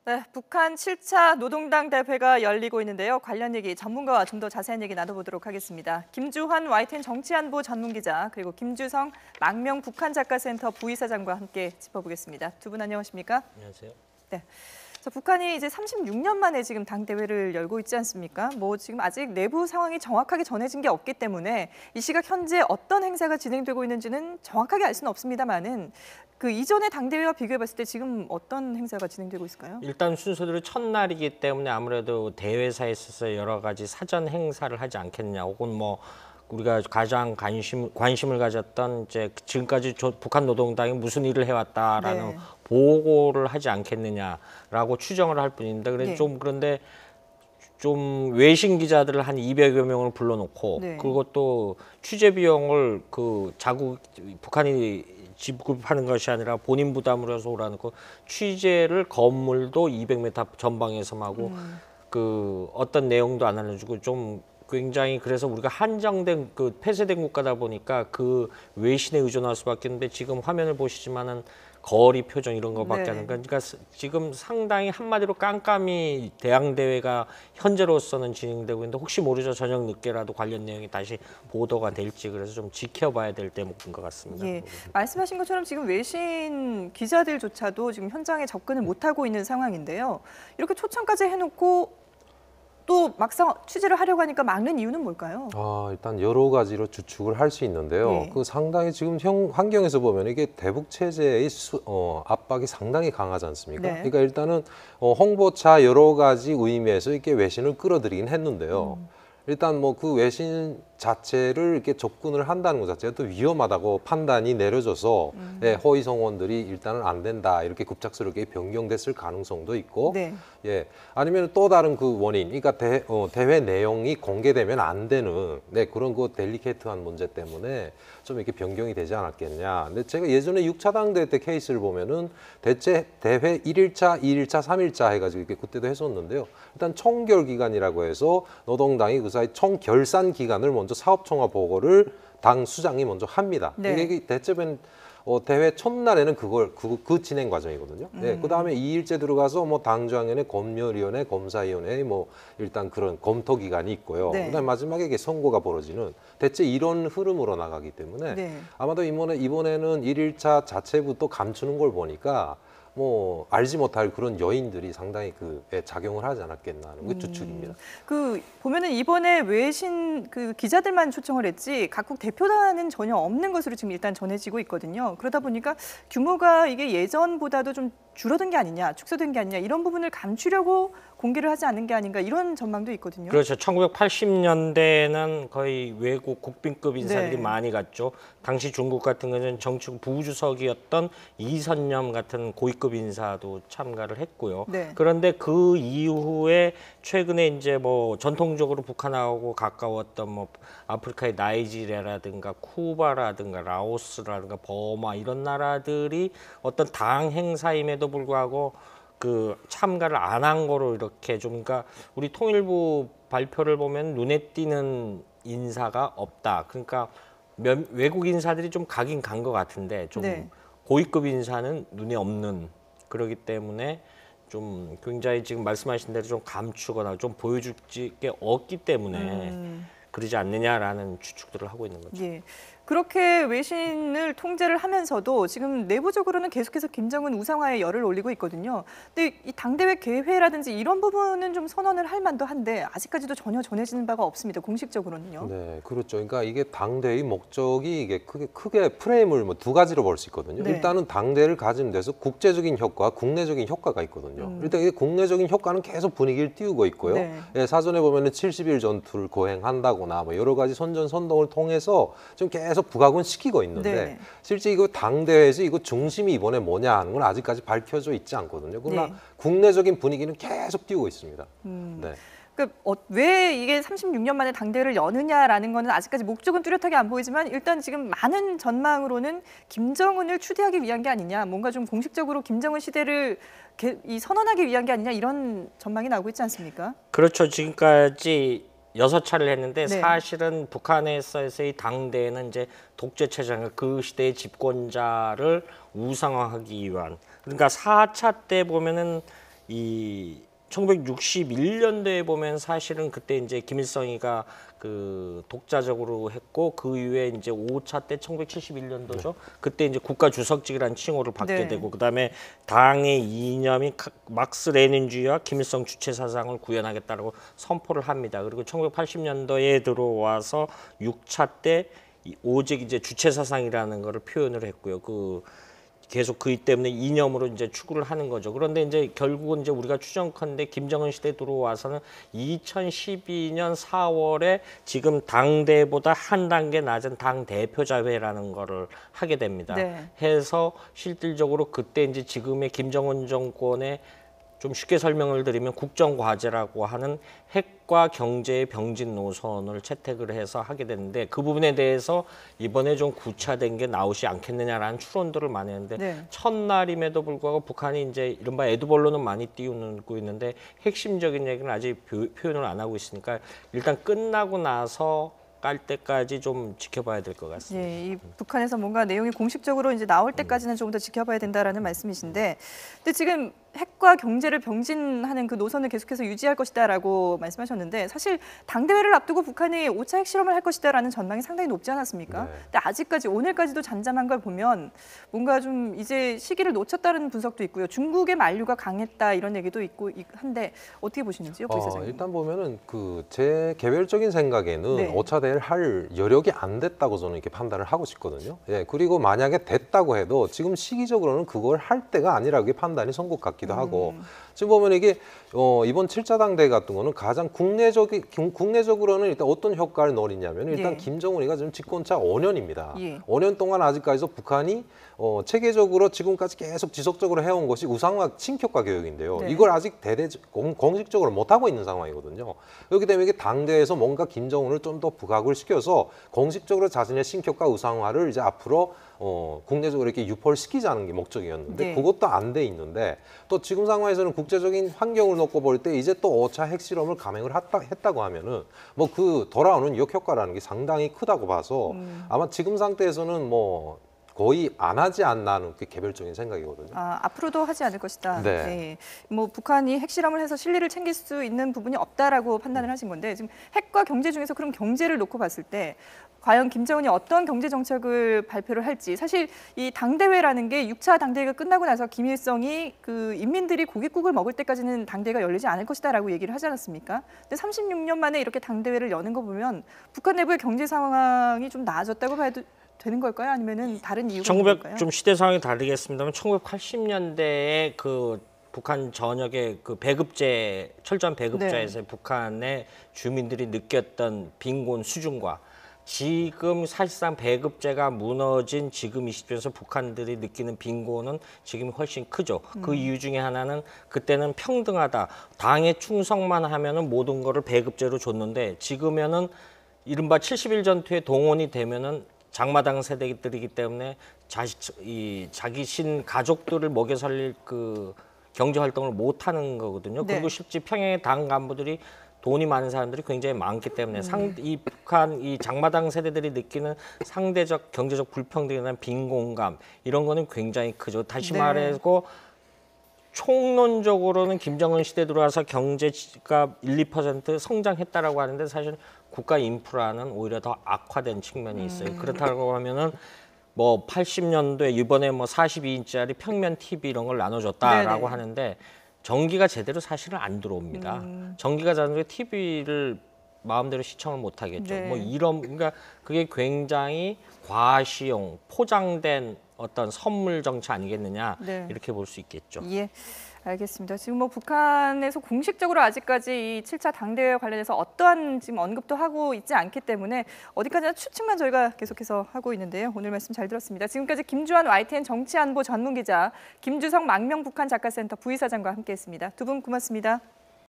네, 북한 7차 노동당 대회가 열리고 있는데요. 관련 얘기 전문가와 좀 더 자세한 얘기 나눠보도록 하겠습니다. 김주환 YTN 정치안보 전문기자 그리고 김주성 망명 북한작가센터 부이사장과 함께 짚어보겠습니다. 두 분 안녕하십니까? 안녕하세요. 네. 자, 북한이 이제 36년 만에 지금 당대회를 열고 있지 않습니까? 지금 아직 내부 상황이 정확하게 전해진 게 없기 때문에 이 시각 현재 어떤 행사가 진행되고 있는지는 정확하게 알 수는 없습니다만은 그 이전의 당대회와 비교해봤을 때 지금 어떤 행사가 진행되고 있을까요? 일단 순서대로 첫날이기 때문에 아무래도 대회사에 있어서 여러 가지 사전 행사를 하지 않겠냐, 혹은 뭐 우리가 가장 관심을 가졌던 이제 지금까지 북한 노동당이 무슨 일을 해왔다라는 네. 보고를 하지 않겠느냐라고 추정을 할 뿐인데, 네. 그런데 좀 외신 기자들을 한 200여 명을 불러놓고, 네. 그리고 또 취재 비용을 북한이 지급하는 것이 아니라 본인 부담으로 해서 오라는 거, 취재를 건물도 200m 전방에서 하고 그 어떤 내용도 안 알려주고, 좀 굉장히, 그래서 우리가 한정된 폐쇄된 국가다 보니까 그 외신에 의존할 수밖에 없는데, 지금 화면을 보시지만은 거리 표정 이런 거밖에 네. 안 하니까, 그러니까 지금 상당히 한마디로 깜깜이 대항대회가 현재로서는 진행되고 있는데, 혹시 모르죠, 저녁 늦게라도 관련 내용이 다시 보도가 될지, 그래서 좀 지켜봐야 될 대목인 것 같습니다. 예, 말씀하신 것처럼 지금 외신 기자들조차도 지금 현장에 접근을 못하고 있는 상황인데요. 이렇게 초청까지 해놓고 또 막상 취재를 하려고 하니까 막는 이유는 뭘까요? 일단 여러 가지로 추측을 할 수 있는데요. 네. 그 상당히 지금 환경에서 보면 이게 대북 체제의 압박이 상당히 강하지 않습니까? 네. 그러니까 일단은 홍보차 여러 가지 의미에서 이렇게 외신을 끌어들이긴 했는데요. 일단 뭐 그 외신 자체를 이렇게 접근을 한다는 것 자체가 또 위험하다고 판단이 내려져서 허위 성원들이 일단은 안 된다, 이렇게 급작스럽게 변경됐을 가능성도 있고, 네. 아니면 또 다른 그 원인, 그러니까 대회 내용이 공개되면 안 되는 그런 그 델리케이트한 문제 때문에 좀 이렇게 변경이 되지 않았겠냐. 근데 제가 예전에 6차 당대회 때 케이스를 보면은 대체 대회 1일차, 2일차, 3일차 해가지고 이렇게 그때도 했었는데요. 일단 총결 기간이라고 해서 노동당이 그 사이 총결산 기간을 먼저 사업총화 보고를 당 수장이 먼저 합니다. 네. 이게 대체는 대회 첫날에는 그 진행 과정이거든요. 그 다음에 2일째 들어가서 뭐 당정위원회, 검열위원회, 검사위원회, 뭐 일단 그런 검토 기간이 있고요. 네. 그다음 마지막에 이게 선고가 벌어지는 대체 이런 흐름으로 나가기 때문에 네. 아마도 이번에는 1일차 자체부터 감추는 걸 보니까 뭐 알지 못할 그런 여인들이 상당히 작용을 하지 않았겠나 하는 게 추측입니다. 보면은 이번에 외신 기자들만 초청을 했지 각국 대표단은 전혀 없는 것으로 지금 일단 전해지고 있거든요. 그러다 보니까 규모가 이게 예전보다도 좀 줄어든 게 아니냐, 축소된 게 아니냐, 이런 부분을 감추려고 공개를 하지 않은 게 아닌가, 이런 전망도 있거든요. 그렇죠. 1980년대에는 거의 외국 국빈급 인사들이 네. 많이 갔죠. 당시 중국 같은 경우는 정치국 부주석이었던 이선념 같은 고위급 인사도 참가를 했고요. 네. 그런데 그 이후에 최근에 이제 뭐 전통적으로 북한하고 가까웠던 뭐 아프리카의 나이지리아라든가 쿠바라든가 라오스라든가 버마, 이런 나라들이 어떤 당 행사임에도 불구하고 참가를 안 한 거로 이렇게 좀, 그러니까 우리 통일부 발표를 보면 눈에 띄는 인사가 없다. 그러니까 외국 인사들이 좀 가긴 간 것 같은데, 좀 네. 고위급 인사는 눈에 없는, 그러기 때문에 좀 굉장히 지금 말씀하신 대로 좀 감추거나 좀 보여줄 게 없기 때문에 그러지 않느냐라는 추측들을 하고 있는 거죠. 예. 그렇게 외신을 통제를 하면서도 지금 내부적으로는 계속해서 김정은 우상화에 열을 올리고 있거든요. 근데 이 당대회 개회라든지 이런 부분은 좀 선언을 할 만도 한데 아직까지도 전혀 전해지는 바가 없습니다. 공식적으로는요. 네, 그렇죠. 그러니까 이게 당대의 목적이 이게 크게 프레임을 뭐 두 가지로 볼 수 있거든요. 네. 일단은 당대를 가지는 데서 국제적인 효과, 국내적인 효과가 있거든요. 일단 이게 국내적인 효과는 계속 분위기를 띄우고 있고요. 네. 사전에 보면은 70일 전투를 거행한다거나 뭐 여러 가지 선전선동을 통해서 좀 계속 부각은 시키고 있는데, 네. 실제 이거 당대회에서 이거 중심이 이번에 뭐냐 하는 건 아직까지 밝혀져 있지 않거든요. 그러나 네. 국내적인 분위기는 계속 띄우고 있습니다. 네. 왜 이게 36년 만에 당대회를 여느냐라는 거는 아직까지 목적은 뚜렷하게 안 보이지만 일단 지금 많은 전망으로는 김정은을 추대하기 위한 게 아니냐, 뭔가 좀 공식적으로 김정은 시대를 선언하기 위한 게 아니냐, 이런 전망이 나오고 있지 않습니까? 그렇죠. 지금까지 6차를 했는데, 네. 사실은 북한에서의 당대회는 이제 독재 체제가 그 시대의 집권자를 우상화하기 위한, 그러니까 4차 때 보면은 이 1961년도에 보면 사실은 그때 이제 김일성이가 그 독자적으로 했고 그 이후에 이제 5차 때 1971년도죠. 그때 이제 국가 주석직이라는 칭호를 받게 네. 되고 그다음에 당의 이념이 막스 레닌주의와 김일성 주체 사상을 구현하겠다라고 선포를 합니다. 그리고 1980년도에 들어와서 6차 때 오직 이제 주체 사상이라는 거를 표현을 했고요. 계속 그 때문에 이념으로 이제 추구를 하는 거죠. 그런데 이제 결국은 이제 우리가 추정컨대 김정은 시대 들어와서는 2012년 4월에 지금 당대보다 한 단계 낮은 당 대표자회라는 거를 하게 됩니다. 네. 해서 실질적으로 그때 이제 지금의 김정은 정권의 좀 쉽게 설명을 드리면 국정과제라고 하는 핵과 경제의 병진 노선을 채택을 해서 하게 됐는데 그 부분에 대해서 이번에 좀 구차된 게 나오지 않겠느냐라는 추론들을 많이 했는데 네. 첫날임에도 불구하고 북한이 이제 이른바 에드벌로는 많이 띄우고 있는데 핵심적인 얘기는 아직 표현을 안 하고 있으니까 일단 끝나고 나서 깔 때까지 좀 지켜봐야 될 것 같습니다. 예, 이 북한에서 뭔가 내용이 공식적으로 이제 나올 때까지는 조금 더 지켜봐야 된다라는 말씀이신데, 근데 지금 핵과 경제를 병진하는 그 노선을 계속해서 유지할 것이다라고 말씀하셨는데, 사실 당대회를 앞두고 북한이 5차 핵실험을 할 것이다라는 전망이 상당히 높지 않았습니까? 네. 근데 아직까지 오늘까지도 잠잠한 걸 보면 뭔가 좀 이제 시기를 놓쳤다는 분석도 있고요. 중국의 만류가 강했다 이런 얘기도 있고 한데 어떻게 보시는지요, 부이사장님? 일단 보면은 제 개별적인 생각에는 네. 5차 대회를 할 여력이 안 됐다고 저는 이렇게 판단을 하고 싶거든요. 예, 그리고 만약에 됐다고 해도 지금 시기적으로는 그걸 할 때가 아니라고 판단이 선 것 같기도 하고 지금 보면 이게 이번 7차 당대회 같은 거는 가장 국내적으로는 일단 어떤 효과를 노리냐면 일단 예. 김정은이가 지금 집권차 5년입니다. 예. 5년 동안 아직까지도 북한이 체계적으로 지금까지 계속 지속적으로 해온 것이 우상화 친교과 교육인데요. 네. 이걸 아직 공식적으로 못 하고 있는 상황이거든요. 그렇기 때문에 이게 당대에서 뭔가 김정은을 좀 더 부각을 시켜서 공식적으로 자신의 신격과 우상화를 이제 앞으로 국내적으로 이렇게 유포를 시키자는 게 목적이었는데 네. 그것도 안 돼 있는데 또 지금 상황에서는 국제적인 환경을 놓고 볼 때 이제 또 5차 핵실험을 감행을 했다고 하면은 뭐 그 돌아오는 역효과라는 게 상당히 크다고 봐서 아마 지금 상태에서는 뭐 거의 안 하지 않나 하는 그 개별적인 생각이거든요. 앞으로도 하지 않을 것이다. 네. 네. 뭐 북한이 핵실험을 해서 실리를 챙길 수 있는 부분이 없다라고 판단을 하신 건데 지금 핵과 경제 중에서 그럼 경제를 놓고 봤을 때 과연 김정은이 어떤 경제 정책을 발표를 할지 사실 이 당대회라는 게 6차 당대회가 끝나고 나서 김일성이 그 인민들이 고깃국을 먹을 때까지는 당대회가 열리지 않을 것이다라고 얘기를 하지 않았습니까? 근데 36년 만에 이렇게 당대회를 여는 거 보면 북한 내부의 경제 상황이 좀 나아졌다고 봐도 되는 걸까요? 아니면은 다른 이유가 있는 걸까요? 좀 시대 상황이 다르겠습니다만 1980년대에 그 북한 전역의 그 배급제 철저한 배급제에서 북한의 주민들이 느꼈던 빈곤 수준과 지금 사실상 배급제가 무너진 지금 이 시점에서 북한들이 느끼는 빈곤은 지금 훨씬 크죠. 그 이유 중에 하나는 그때는 평등하다. 당에 충성만 하면은 모든 거를 배급제로 줬는데 지금에는 이른바 70일 전투에 동원이 되면은 장마당 세대들이기 때문에 자기 신 가족들을 먹여 살릴 그 경제 활동을 못 하는 거거든요. 네. 그리고 실제 평양의 당 간부들이 돈이 많은 사람들이 굉장히 많기 때문에 이 북한 이 장마당 세대들이 느끼는 상대적 경제적 불평등이나 빈곤감 이런 거는 굉장히 크죠. 다시 네. 말해서 총론적으로는 김정은 시대 들어와서 경제가 1~2% 성장했다라고 하는데 사실 국가 인프라는 오히려 더 악화된 측면이 있어요. 그렇다고 하면은 뭐 80년도에 이번에 뭐 42인치짜리 평면 TV 이런 걸 나눠줬다라고 네네. 하는데 전기가 제대로 사실은 안 들어옵니다. 전기가 자동으로 TV를 마음대로 시청을 못 하겠죠. 네. 뭐 이런 그러니까 그게 굉장히 과시용, 포장된 어떤 선물 정치 아니겠느냐 네. 이렇게 볼 수 있겠죠. 예, 알겠습니다. 지금 뭐 북한에서 공식적으로 아직까지 이 7차 당대회 관련해서 어떠한 지금 언급도 하고 있지 않기 때문에 어디까지나 추측만 저희가 계속해서 하고 있는데요. 오늘 말씀 잘 들었습니다. 지금까지 김주환 YTN 정치안보 전문기자, 김주성 망명북한 작가센터 부이사장과 함께했습니다. 두 분 고맙습니다.